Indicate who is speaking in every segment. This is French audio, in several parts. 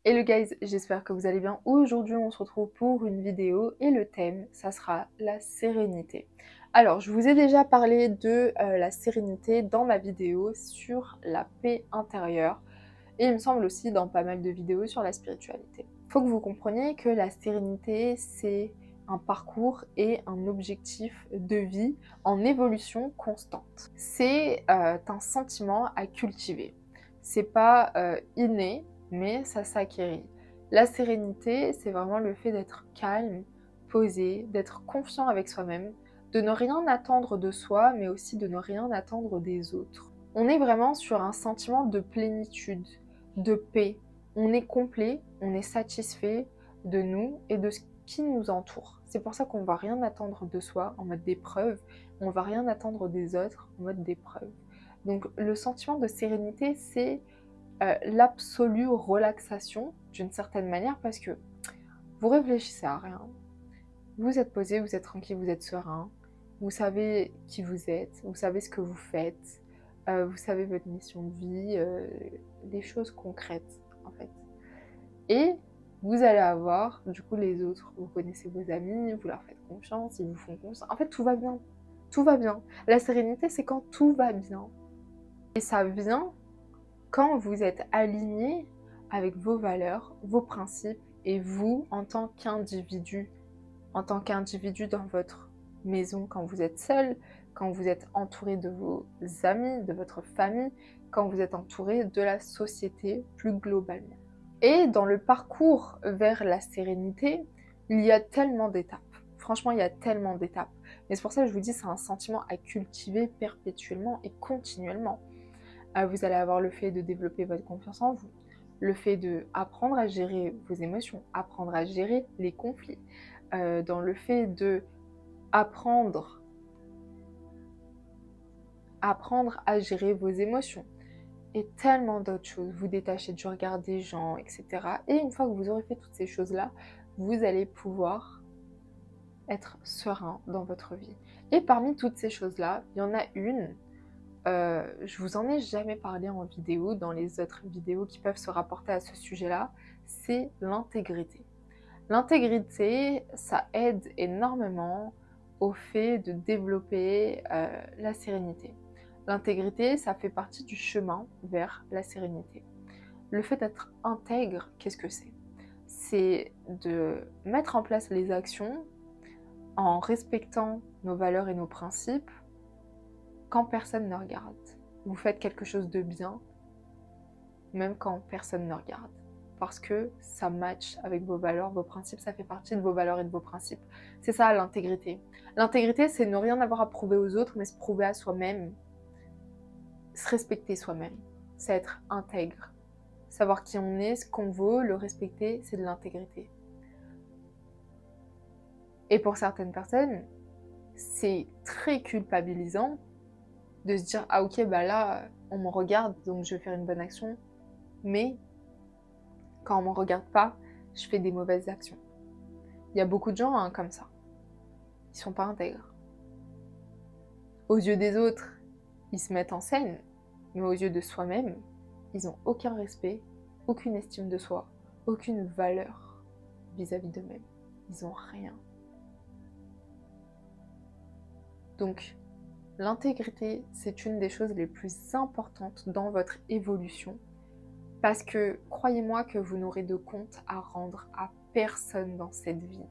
Speaker 1: Hello guys, j'espère que vous allez bien. Aujourd'hui, on se retrouve pour une vidéo et le thème, ça sera la sérénité. Alors, je vous ai déjà parlé de la sérénité dans ma vidéo sur la paix intérieure et il me semble aussi dans pas mal de vidéos sur la spiritualité. Il faut que vous compreniez que la sérénité, c'est un parcours et un objectif de vie en évolution constante. C'est un sentiment à cultiver. C'est pas inné, mais ça s'acquérit. La sérénité, c'est vraiment le fait d'être calme, posé, d'être confiant avec soi-même, de ne rien attendre de soi, mais aussi de ne rien attendre des autres. On est vraiment sur un sentiment de plénitude, de paix. On est complet, on est satisfait de nous et de ce qui nous entoure. C'est pour ça qu'on ne va rien attendre de soi en mode d'épreuve, on ne va rien attendre des autres en mode d'épreuve. Donc le sentiment de sérénité, c'est l'absolue relaxation d'une certaine manière parce que vous réfléchissez à rien. Vous êtes posé, vous êtes tranquille, vous êtes serein. Vous savez qui vous êtes, vous savez ce que vous faites, vous savez votre mission de vie, des choses concrètes en fait. Et vous allez avoir du coup les autres. Vous connaissez vos amis, vous leur faites confiance, ils vous font confiance. En fait, tout va bien. Tout va bien. La sérénité, c'est quand tout va bien. Et ça vient quand vous êtes aligné avec vos valeurs, vos principes et vous en tant qu'individu dans votre maison, quand vous êtes seul, quand vous êtes entouré de vos amis, de votre famille, quand vous êtes entouré de la société plus globalement. Et dans le parcours vers la sérénité, il y a tellement d'étapes. Franchement, il y a tellement d'étapes. Mais c'est pour ça que je vous dis, c'est un sentiment à cultiver perpétuellement et continuellement. Vous allez avoir le fait de développer votre confiance en vous, le fait d'apprendre à gérer vos émotions, apprendre à gérer les conflits, dans le fait de apprendre à gérer vos émotions et tellement d'autres choses, vous détacher du regard des gens, etc. Et une fois que vous aurez fait toutes ces choses-là, vous allez pouvoir être serein dans votre vie. Et parmi toutes ces choses-là, il y en a une, je vous en ai jamais parlé en vidéo, dans les autres vidéos qui peuvent se rapporter à ce sujet-là, c'est l'intégrité. L'intégrité, ça aide énormément au fait de développer la sérénité. L'intégrité, ça fait partie du chemin vers la sérénité. Le fait d'être intègre, qu'est-ce que c'est? C'est de mettre en place les actions en respectant nos valeurs et nos principes quand personne ne regarde. Vous faites quelque chose de bien, même quand personne ne regarde. Parce que ça match avec vos valeurs, vos principes, ça fait partie de vos valeurs et de vos principes. C'est ça l'intégrité. L'intégrité, c'est ne rien avoir à prouver aux autres, mais se prouver à soi-même. Se respecter soi-même. C'est être intègre. Savoir qui on est, ce qu'on vaut, le respecter, c'est de l'intégrité. Et pour certaines personnes, c'est très culpabilisant de se dire « Ah ok, bah là, on me regarde, donc je vais faire une bonne action. » Mais quand on ne me regarde pas, je fais des mauvaises actions. Il y a beaucoup de gens comme ça. Ils sont pas intègres. Aux yeux des autres, ils se mettent en scène, mais aux yeux de soi-même, ils n'ont aucun respect, aucune estime de soi, aucune valeur vis-à-vis d'eux-mêmes. Ils n'ont rien. Donc, l'intégrité, c'est une des choses les plus importantes dans votre évolution parce que croyez-moi que vous n'aurez de compte à rendre à personne dans cette vie,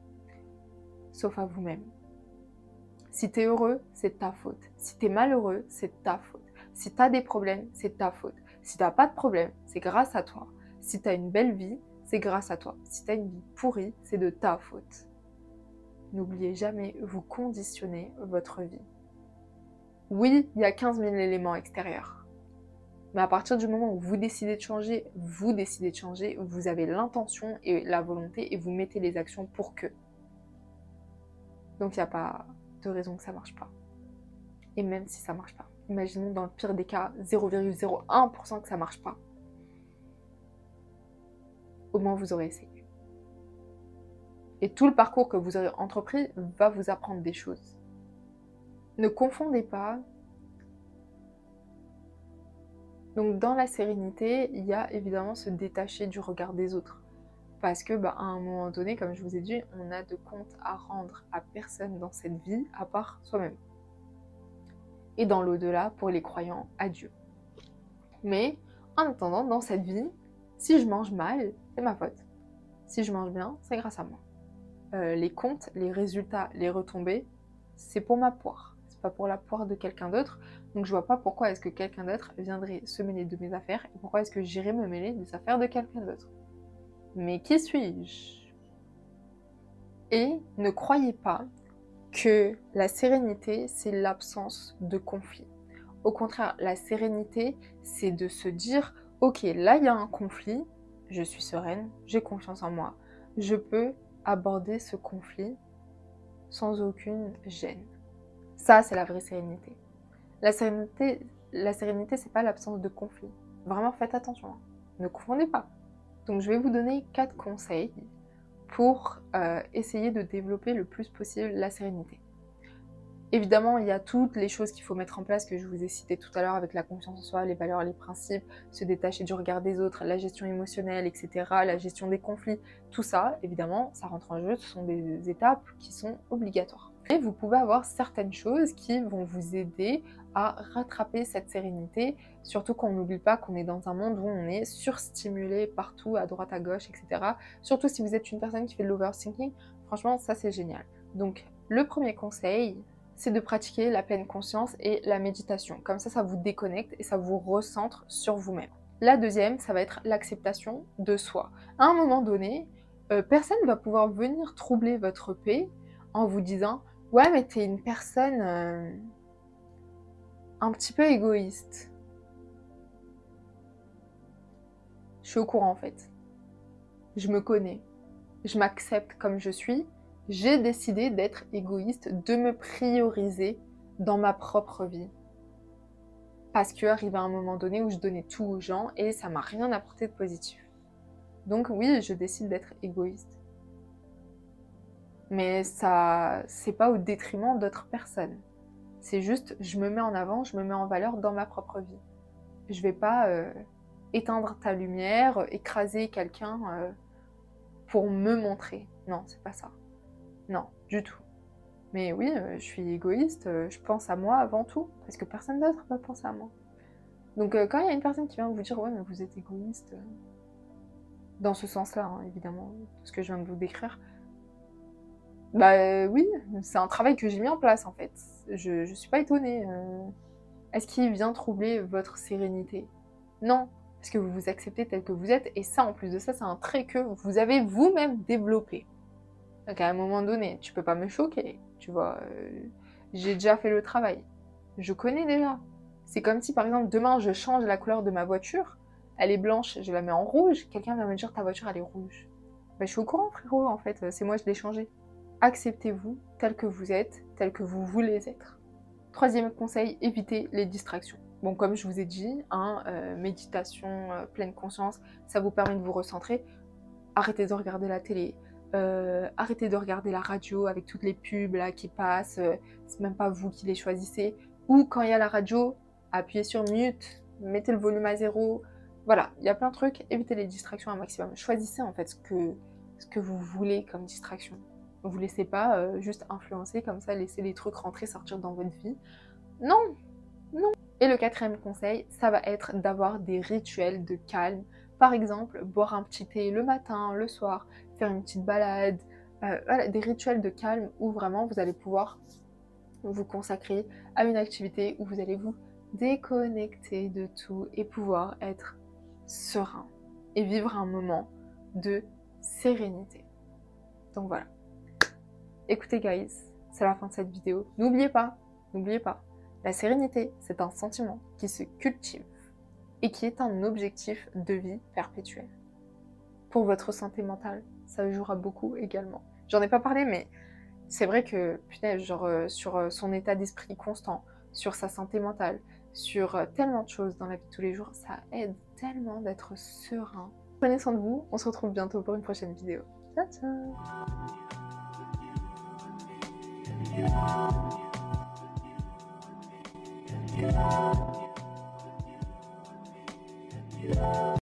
Speaker 1: sauf à vous-même. Si t'es heureux, c'est ta faute. Si t'es malheureux, c'est ta faute. Si t'as des problèmes, c'est ta faute. Si t'as pas de problème, c'est grâce à toi. Si t'as une belle vie, c'est grâce à toi. Si t'as une vie pourrie, c'est de ta faute. N'oubliez jamais, vous conditionnez votre vie. Oui, il y a 15 000 éléments extérieurs. Mais à partir du moment où vous décidez de changer, vous avez l'intention et la volonté et vous mettez les actions pour que. Donc il n'y a pas de raison que ça marche pas. Et même si ça marche pas, imaginons dans le pire des cas 0,01% que ça marche pas. Au moins vous aurez essayé. Et tout le parcours que vous aurez entrepris va vous apprendre des choses. Ne confondez pas Donc dans la sérénité, il y a évidemment se détacher du regard des autres. Parce que à un moment donné, comme je vous ai dit, on n'a de compte à rendre à personne dans cette vie à part soi-même. Et dans l'au-delà, pour les croyants, à Dieu. Mais en attendant, dans cette vie, si je mange mal, c'est ma faute. Si je mange bien, c'est grâce à moi. Les comptes, les résultats, les retombées, c'est pour ma poire. C'est pas pour la poire de quelqu'un d'autre. Donc je vois pas pourquoi est-ce que quelqu'un d'autre viendrait se mêler de mes affaires et pourquoi est-ce que j'irais me mêler des affaires de quelqu'un d'autre. Mais qui suis-je? Et ne croyez pas que la sérénité, c'est l'absence de conflit. Au contraire, la sérénité, c'est de se dire, ok, là il y a un conflit, je suis sereine, j'ai confiance en moi, je peux aborder ce conflit sans aucune gêne. Ça, c'est la vraie sérénité. La sérénité, c'est pas l'absence de conflit. Vraiment, faites attention, hein. Ne confondez pas. Donc, je vais vous donner 4 conseils pour essayer de développer le plus possible la sérénité. Évidemment, il y a toutes les choses qu'il faut mettre en place que je vous ai citées tout à l'heure avec la confiance en soi, les valeurs, les principes, se détacher du regard des autres, la gestion émotionnelle, etc., la gestion des conflits. Tout ça, évidemment, ça rentre en jeu, ce sont des étapes qui sont obligatoires. Et vous pouvez avoir certaines choses qui vont vous aider à rattraper cette sérénité, surtout qu'on n'oublie pas qu'on est dans un monde où on est surstimulé partout, à droite, à gauche, etc. Surtout si vous êtes une personne qui fait de l'overthinking, franchement, ça c'est génial. Donc, le premier conseil, c'est de pratiquer la pleine conscience et la méditation. Comme ça vous déconnecte et ça vous recentre sur vous-même. La deuxième, ça va être l'acceptation de soi. À un moment donné, personne ne va pouvoir venir troubler votre paix en vous disant « Ouais, mais t'es une personne un petit peu égoïste. » Je suis au courant en fait. Je me connais. Je m'accepte comme je suis. J'ai décidé d'être égoïste, de me prioriser dans ma propre vie. Parce qu'arrive à un moment donné où je donnais tout aux gens et ça m'a rien apporté de positif. Donc oui, je décide d'être égoïste. Mais ça, c'est pas au détriment d'autres personnes. C'est juste, je me mets en avant, je me mets en valeur dans ma propre vie. Je vais pas éteindre ta lumière, écraser quelqu'un pour me montrer. Non, c'est pas ça. Non, du tout. Mais oui, je suis égoïste, je pense à moi avant tout, parce que personne d'autre va penser à moi. Donc quand il y a une personne qui vient vous dire « Ouais, mais vous êtes égoïste », dans ce sens-là, hein, évidemment, ce que je viens de vous décrire, oui, c'est un travail que j'ai mis en place, en fait. Je suis pas étonnée. Est-ce qu'il vient troubler votre sérénité? Non, parce que vous vous acceptez tel que vous êtes, et ça, en plus de ça, c'est un trait que vous avez vous-même développé. Donc à un moment donné, tu peux pas me choquer, tu vois. J'ai déjà fait le travail. Je connais déjà. C'est comme si, par exemple, demain, je change la couleur de ma voiture. Elle est blanche, je la mets en rouge. Quelqu'un va me dire, ta voiture, elle est rouge. Je suis au courant, frérot, en fait. C'est moi, je l'ai changée. Acceptez-vous tel que vous êtes, tel que vous voulez être. Troisième conseil, évitez les distractions. Bon, comme je vous ai dit, méditation, pleine conscience, ça vous permet de vous recentrer. Arrêtez de regarder la télé. Arrêtez de regarder la radio avec toutes les pubs là, qui passent. C'est même pas vous qui les choisissez. Ou quand il y a la radio, appuyez sur mute, mettez le volume à 0. Voilà, il y a plein de trucs. Évitez les distractions un maximum. Choisissez en fait ce que vous voulez comme distraction. Ne vous laissez pas juste influencer comme ça, laissez les trucs rentrer, sortir dans votre vie. Non, non. Et le quatrième conseil, ça va être d'avoir des rituels de calme. Par exemple, boire un petit thé le matin, le soir, faire une petite balade. Voilà, des rituels de calme où vraiment vous allez pouvoir vous consacrer à une activité où vous allez vous déconnecter de tout et pouvoir être serein et vivre un moment de sérénité. Donc voilà. Écoutez guys, c'est la fin de cette vidéo. N'oubliez pas, la sérénité, c'est un sentiment qui se cultive et qui est un objectif de vie perpétuel. Pour votre santé mentale, ça jouera beaucoup également. J'en ai pas parlé, mais c'est vrai que, punaise, genre sur son état d'esprit constant, sur sa santé mentale, sur tellement de choses dans la vie de tous les jours, ça aide tellement d'être serein. Prenez soin de vous, on se retrouve bientôt pour une prochaine vidéo. Ciao, ciao.